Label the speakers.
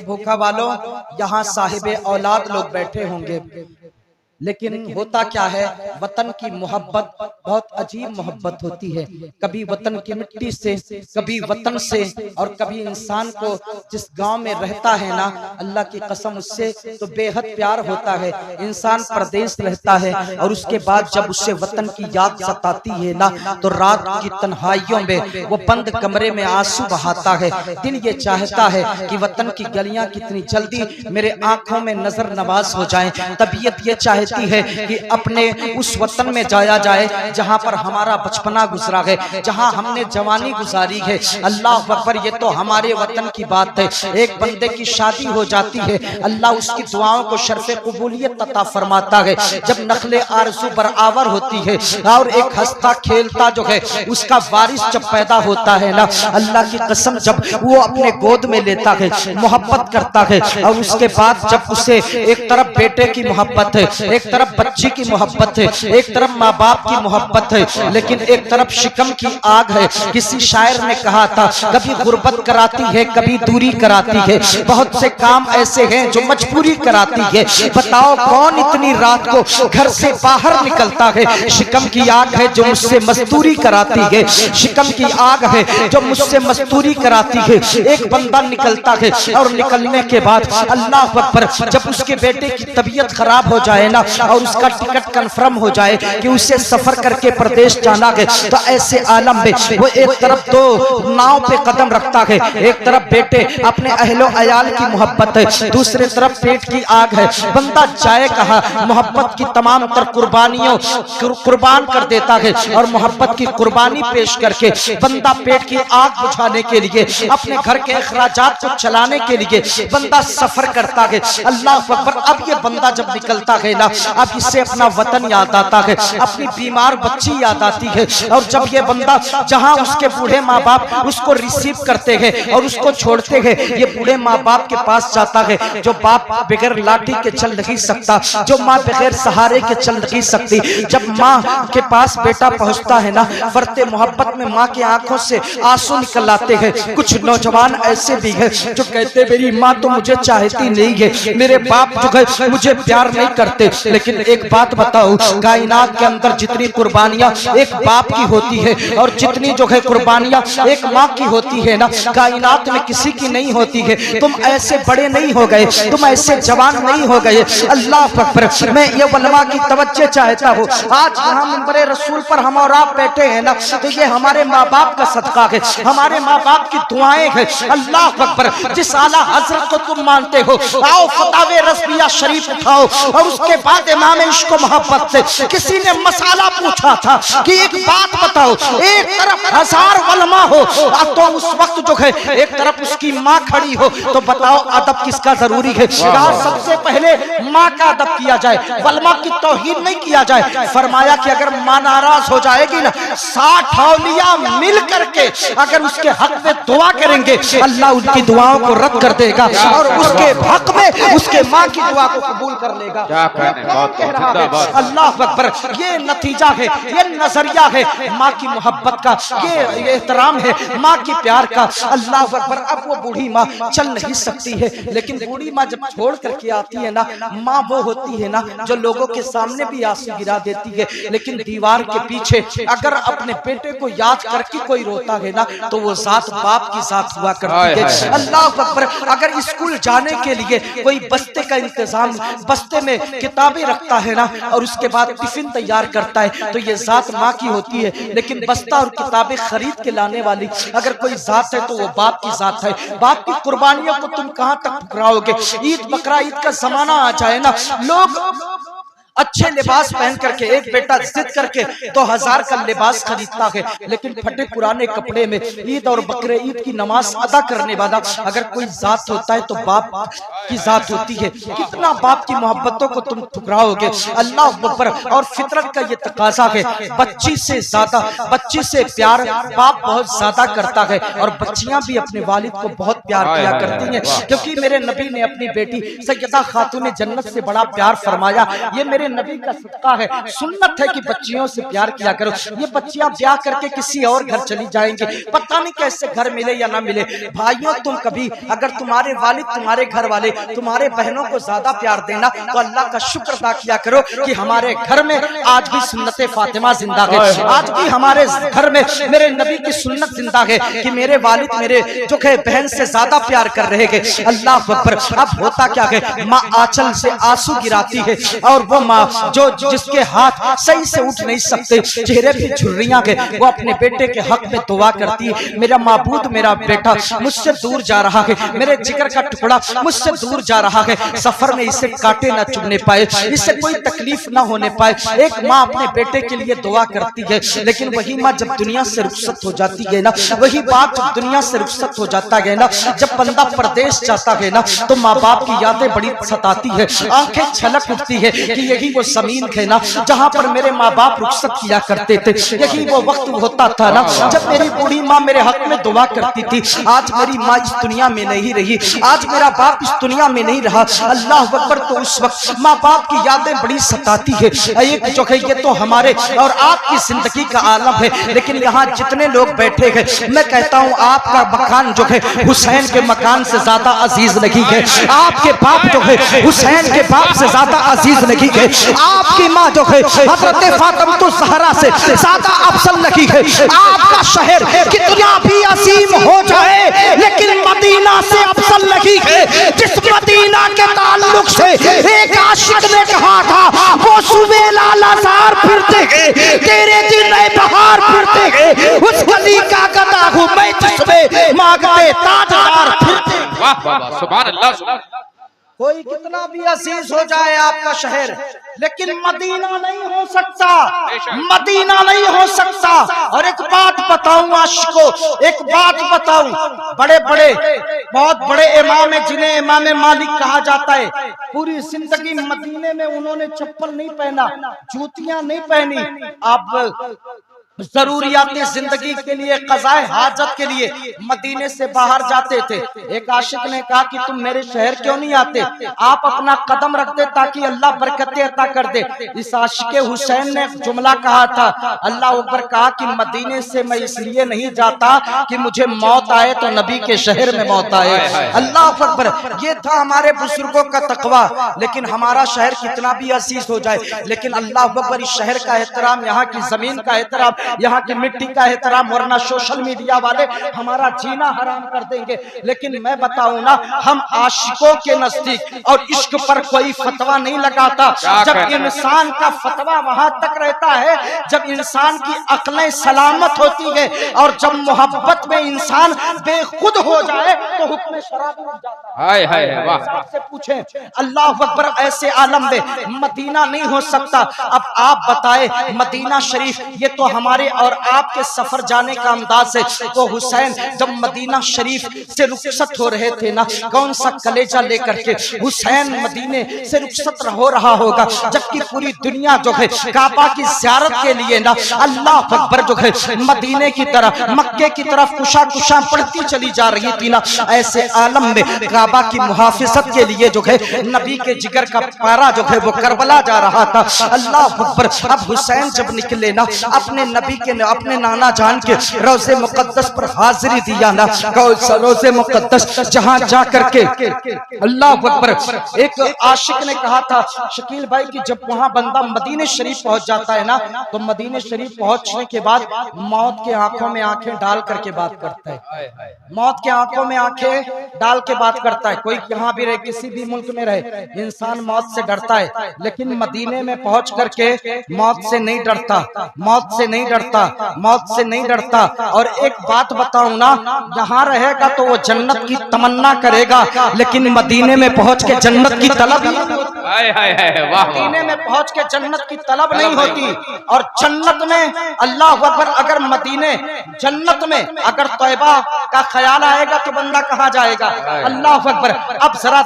Speaker 1: بھوکا والوں یہاں صاحب اولاد لوگ بیٹھے ہوں گے، لیکن ہوتا کیا ہے، وطن کی محبت بہت عجیب محبت ہوتی ہے۔ کبھی وطن کی مٹی سے، کبھی وطن سے، اور کبھی انسان کو جس گاؤں میں رہتا ہے نا، اللہ کی قسم اس سے تو بے حد پیار ہوتا ہے۔ انسان پردیس رہتا ہے اور اس کے بعد جب اس سے وطن کی یاد ستاتی ہے نا، تو رات کی تنہائیوں میں وہ بند کمرے میں آنسو بہاتا ہے۔ دل یہ چاہتا ہے کہ وطن کی گلیاں کتنی جلدی میرے آنکھوں میں نظر نواز ہو جائیں۔ طبیعت یہ چاہتی ہے کہ اپنے اس وطن میں جایا جائے جہاں پر ہمارا بچپنا گزرا ہے، جہاں ہم نے جوانی گزاری ہے۔ اللہ اکبر، یہ تو ہمارے وطن کی بات ہے۔ ایک بندے کی شادی ہو جاتی ہے، اللہ اس کی دعاؤں کو شرف قبولیت عطا فرماتا ہے۔ جب نخل آرزو برآور ہوتی ہے اور ایک ہنستا کھیلتا جو ہے اس کا وارث جب پیدا ہوتا ہے نا، اللہ کی قسم جب وہ اپنے گود میں لیتا ہے، محبت کرتا ہے، اور اس کے بعد جب اسے ایک طرف بیٹے کی محبت ہے، ایک طرف بچی کی محبت ہے، ایک طرف ماں باپ کی محبت ہے، لیکن ایک طرف شکم کی آگ ہے۔ کسی شاعر نے کہا تھا، کبھی غربت کراتی ہے، کبھی دوری کراتی ہے، بہت سے کام ایسے ہیں جو مجبوری کراتی ہے۔ بتاؤ کون اتنی رات کو گھر سے باہر نکلتا ہے؟ شکم کی آگ ہے جو مجھ سے مزدوری کراتی ہے، شکم کی آگ ہے جو مجھ سے مزدوری کراتی ہے۔ ایک بندہ نکلتا ہے اور نکلنے کے بعد اللہ اکبر، جب اس کے بیٹے کی طبیعت خراب ہو جائے نا اور اس کا ٹکٹ کنفرم ہو جائے کہ اسے سفر کر کے پردیش جانا ہے، تو ایسے عالم میں وہ ایک طرف تو ناؤ پہ قدم رکھتا ہے، ایک طرف بیٹے اپنے اہل و عیال کی محبت ہے، دوسرے طرف پیٹ کی آگ ہے۔ بندہ جائے کہاں؟ محبت کی تمام تر قربانیوں قربان کر دیتا ہے، اور محبت کی قربانی پیش کر کے بندہ پیٹ کی آگ بجھانے کے لیے، اپنے گھر کے اخراجات کو چلانے کے لیے بندہ سفر کرتا ہے۔ اللہ اکبر، اب یہ بندہ جب نکلتا ہے نا، اب اس سے اپنا وطن یاد آتا ہے، اپنی بیمار بچی یاد آتی ہے، اور جب یہ بندہ جہاں اس کے بوڑھے ماں باپ اس کو ریسیو کرتے ہیں اور اس کو چھوڑتے ہیں، یہ بوڑھے ماں باپ کے پاس جاتا ہے جو باپ بغیر لاٹھی کے چل نہیں سکتا، جو ماں بغیر سہارے کے چل نہیں سکتی۔ جب ماں کے پاس بیٹا پہنچتا ہے نا، فرتے محبت میں ماں کی آنکھوں سے آنسو نکل آتے ہیں۔ کچھ نوجوان ایسے بھی ہیں جو کہتے میری ماں تو مجھے چاہتی نہیں ہے، میرے باپ جو ہے مجھے پیار نہیں کرتے۔ لیکن ایک بات بتاؤ، کائنات کے اندر جتنی قربانیاں ایک باپ کی ہوتی ہے اور جتنی جو ہے قربانیاں ایک ماں کی ہوتی ہے نا، کائنات میں کسی کی نہیں ہوتی ہے۔ تم ایسے بڑے نہیں ہو گئے، تم ایسے جوان نہیں ہو گئے۔ اللہ اکبر، میں یہ علماء کی توجہ چاہتا ہوں، آج یہاں منبر رسول پر ہم اور آپ بیٹھے ہیں نا، تو یہ ہمارے ماں باپ کا صدقہ ہے، ہمارے ماں باپ کی دعائیں ہیں۔ اللہ اکبر، جس اعلیٰ حضرت کو تم مانتے ہو، آؤ فتاوی رضویہ شریف اٹھاؤ، اور اس کے بعد امام عشق و محبت سے کسی نے مسئلہ پوچھا تھا کہ ایک بات بتاؤ، ایک طرف ہزار علماء ہو تو اس وقت جو ہے ایک طرف اس کی ماں کھڑی ہو، تو بتاؤ ادب کس کا ضروری ہے؟ کہا سب سے پہلے ماں کا ادب کیا جائے، علماء کی توہین نہیں کیا جائے۔ فرمایا کہ اگر ماں ناراض ہو جائے گی نا، 60 اولیاء مل کر کے اگر اس کے حق میں دعا کریں گے، اللہ ان کی دعاؤں کو رد کر دے گا اور اس کے حق میں اس کے ماں کی دعا کو قبول کر لے گا۔ اللہ اکبر، یہ نتیجہ ہے، یہ نظریہ ہے ماں کی محبت کا، یہ احترام ہے ماں کی پیار کا۔ اللہ اکبر، اب وہ بوڑھی ماں چل نہیں سکتی ہے، لیکن بوڑھی ماں جب چھوڑ کر کے آتی ہے نا، ماں وہ ہوتی ہے نا جو لوگوں کے سامنے بھی آنسو گرا دیتی ہے، لیکن دیوار کے پیچھے اگر اپنے بیٹے کو یاد کر کے کوئی روتا ہے نا، تو وہ ذات باپ کی ذات ہوا کرتی ہے۔ اللہ اکبر، اگر اسکول جانے کے لیے کوئی بستے کا انتظام، بستے میں کتابیں رکھتا ہے نا اور اس کے بعد ٹفن تیار کرتا ہے، تو یہ ذات ماں کی ہوتی ہے، لیکن بستہ اور کتابیں خرید کے لانے والی اگر کوئی ذات ہے تو وہ باپ کی ذات ہے۔ باپ کی قربانیوں کو تم کہاں تک ٹھکراؤ گے؟ عید بقرہ عید کا زمانہ آ جائے نا، لوگ اچھے لباس پہن کر کے، ایک بیٹا ضد کر کے 2000 کا لباس خریدتا ہے، لیکن پھٹے پرانے کپڑے میں عید اور بقرہ عید کی نماز ادا کرنے والا اگر کوئی ذات ہوتا ہے تو باپ کی ذات ہوتی ہے۔ کتنا باپ کی محبتوں کو تم ٹھکراؤ گے؟ اللہ اکبر، اور فطرت کا یہ تقاضا ہے، بچی سے زیادہ، بچی سے پیار باپ بہت زیادہ کرتا ہے، اور بچیاں بھی اپنے والد کو بہت پیار کیا کرتی ہیں، کیونکہ میرے نبی نے اپنی بیٹی سیدہ خاتون جنت سے بڑا پیار فرمایا۔ یہ میرے میرے نبی کا صدقہ ہے، سنت ہے کہ بچیوں سے پیار کیا کرو. یہ بچیاں بیاہ کر کے کسی اور گھر چلی جائیں گی، پتہ نہیں کیسے گھر ملے یا نہ ملے. بھائیوں تم کبھی اگر تمہارے والد تمہارے گھر والے تمہارے بہنوں کو زیادہ پیار دینا تو اللہ کا شکر ادا کیا کرو کہ ہمارے گھر میں آج بھی سنت فاطمہ زندہ ہے، آج بھی ہمارے گھر میں میرے نبی کی سنت زندہ ہے کہ میرے والد میرے جو کہ بہن سے زیادہ پیار کر رہے ہیں. اللہ اکبر. اب ہوتا کیا ہے، ماں آنچل سے آنسو گراتی ہے اور وہ ماں جو جس کے ہاتھ صحیح سے اٹھ نہیں سکتے، چہرے پہ جھریاں ہے، وہ اپنے بیٹے کے حق میں دعا کرتی ہے، میرا معبود میرا بیٹا مجھ سے دور جا رہا ہے، میرے جگر کا ٹکڑا مجھ سے دور جا رہا ہے، سفر میں اسے کاٹے نہ چبھنے پائے، اسے کوئی تکلیف نہ ہونے پائے. ایک ماں اپنے بیٹے کے لیے دعا کرتی ہے، لیکن وہی ماں جب دنیا سے رخصت ہو جاتی ہے نا، وہی باپ جب دنیا سے رخصت ہو جاتا ہے نا، جب بندہ پردیس جاتا ہے نا تو ماں باپ کی یادیں بڑی ستاتی ہے، آنکھیں چھلک اٹھتی ہے کہ یہی وہ زمین ہے نا جہاں پر میرے ماں باپ رخصت کیا کرتے تھے، یہی وہ وقت ہوتا تھا نا جب میری بوڑھی ماں میرے حق میں دعا کرتی تھی. آج میری ماں اس دنیا میں نہیں رہی، آج میرا باپ اس دنیا میں نہیں رہا. اللہ اکبر. تو اس وقت ماں باپ کی یادیں بڑی ستاتی ہے. ایک جو ہے یہ تو ہمارے اور آپ کی زندگی کا عالم ہے، لیکن یہاں جتنے لوگ بیٹھے ہیں میں کہتا ہوں آپ کا مکان جو ہے حسین کے مکان سے زیادہ عزیز نہیں ہے، آپ کے باپ جو ہے حسین کے باپ سے زیادہ عزیز نہیں ہے، آپ کی ماں جو ہے حضرت فاطمہ الزہرا سے زیادہ افضل نہیں ہے. آپ کا شہر کتنا بھی عظیم ہو جائے لیکن مدینہ سے افضل نہیں ہے. جس مدینہ کے تعلق سے ایک عاشق نے کہا تھا وہ صبح لالازار پھرتے ہیں، تیرے دن اے بہار پھرتے ہیں، اس گلی کا گدا ہوں میں جس میں مانگتے تاجدار پھرتے ہیں.
Speaker 2: واہ واہ سبحان اللہ.
Speaker 1: کوئی کتنا بھی عزیز ہو جائے آپ کا شہر لیکن مدینہ نہیں ہو سکتا، مدینہ نہیں ہو سکتا. اور ایک بات بتاؤں عاشقوں، ایک بات بتاؤں، بڑے بڑے بہت بڑے امام ہیں جنہیں امام مالک کہا جاتا ہے، پوری زندگی مدینے میں انہوں نے چپل نہیں پہنا، جوتیاں نہیں پہنی. آپ ضروریات زندگی کے لیے قضاء حاجت کے لیے مدینے سے باہر جاتے تھے. ایک عاشق نے کہا کہ تم میرے شہر کیوں نہیں آتے، آپ اپنا قدم رکھ دے تاکہ اللہ برکتیں عطا کر دے. اس عاشق حسین نے جملہ کہا تھا، اللہ اکبر، کہا کہ مدینے سے میں اس لیے نہیں جاتا کہ مجھے موت آئے تو نبی کے شہر میں موت آئے. اللہ اکبر. یہ تھا ہمارے بزرگوں کا تقوی. لیکن ہمارا شہر کتنا بھی عزیز ہو جائے لیکن اللہ اکبر اس شہر کا احترام، یہاں کی زمین کا احترام، یہاں کی مٹی کا احترام، ورنہ سوشل میڈیا والے ہمارا جینا حرام کر دیں گے. لیکن میں بتاؤں نا، ہم عاشقوں کے نزدیک اور عشق پر کوئی فتویٰ نہیں لگاتا. جب انسان کا فتویٰ وہاں تک رہتا ہے جب انسان کی عقلیں سلامت ہوتی ہے، اور جب محبت میں انسان بے خود ہو جائے تو حکم شرابی ہو جاتا ہے. آپ سے پوچھیں اللہ اکبر، ایسے عالم میں مدینہ نہیں ہو سکتا. اب آپ بتائیں مدینہ شریف یہ تو ہمارے اور آپ کے سفر جانے کا انداز ہے. وہ حسین جب مدینہ شریف سے رخصت ہو رہے تھے نا، کون سا کلیجہ لے کر کے حسین مدینے سے رخصت ہو رہا ہوگا، جبکہ پوری دنیا جو ہے کعبہ کی زیارت کے لیے نا اللہ اکبر جو ہے مدینے کی طرف مکے کی طرف کشا کشا پڑتی چلی جا رہی تھی نا. ایسے عالم میں کعبہ کی محافظت کے لیے جو ہے نبی کے جگر کا پارا جو ہے وہ کربلا جا رہا تھا. اللہ اکبر. اب حسین جب نکلے نا اپنے نبی کے اپنے نانا جان کے روضے مقدس پر حاضری دیا نا، روضے مقدس جہاں جا کر کے اللہ اکبر ایک عاشق نے کہا تھا شکیل بھائی کہ جب وہاں بندہ مدینے شریف پہنچ جاتا ہے نا تو مدینے شریف پہنچنے کے بعد موت کے آنکھوں میں آنکھیں ڈال کر کے بات کرتا ہے، موت کے آنکھوں میں آنکھیں ڈال کے بات کرتا ہے. کوئی یہاں بھی رہے، کسی بھی ملک میں رہے، انسان موت سے ڈرتا ہے لیکن مدینے میں پہنچ کر کے موت سے نہیں ڈرتا، موت سے نہیں ڈرتا، موت سے نہیں ڈرتا. اور ایک بات بتاؤں نا، یہاں رہے گا تو وہ جنت کی تمنا کرے گا لیکن مدینے میں پہنچ کے جنت کی طلب مدینے میں پہنچ کے جنت کی طلب نہیں ہوتی. اور جنت میں اللہ اکبر اگر مدینے جنت میں اگر طیبہ کا خیال آئے گا تو بندہ کہاں جائے گا. اللہ اکبر. اب ذرا